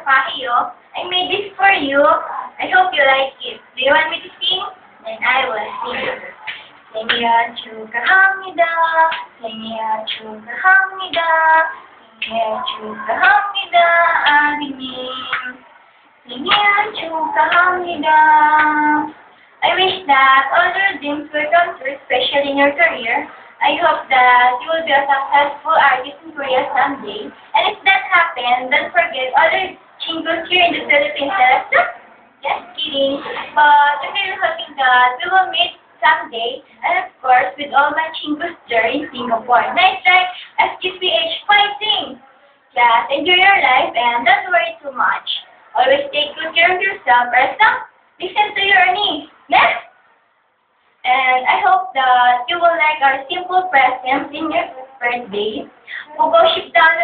Pahio. I made this for you. I hope you like it. Do you want me to sing? Then I will sing. 생일 축하합니다. 생일 축하합니다. 생일 축하합니다. 아드님. 생일 축하합니다. I wish that all your dreams will come true, especially in your career. I hope that you will be a successful artist in Korea someday. And if that happens, don't forget other chingos here in the Philippines. Just kidding. But I'm really hoping that we will meet someday. And of course, with all my chingos there in Singapore. Nice, right? SGPH fighting! Just enjoy your life and don't worry too much. Always take good care of yourself. Rest up. Listen to your needs. Next! And I hope that you will like our simple presents in your birthday. We'll go ship down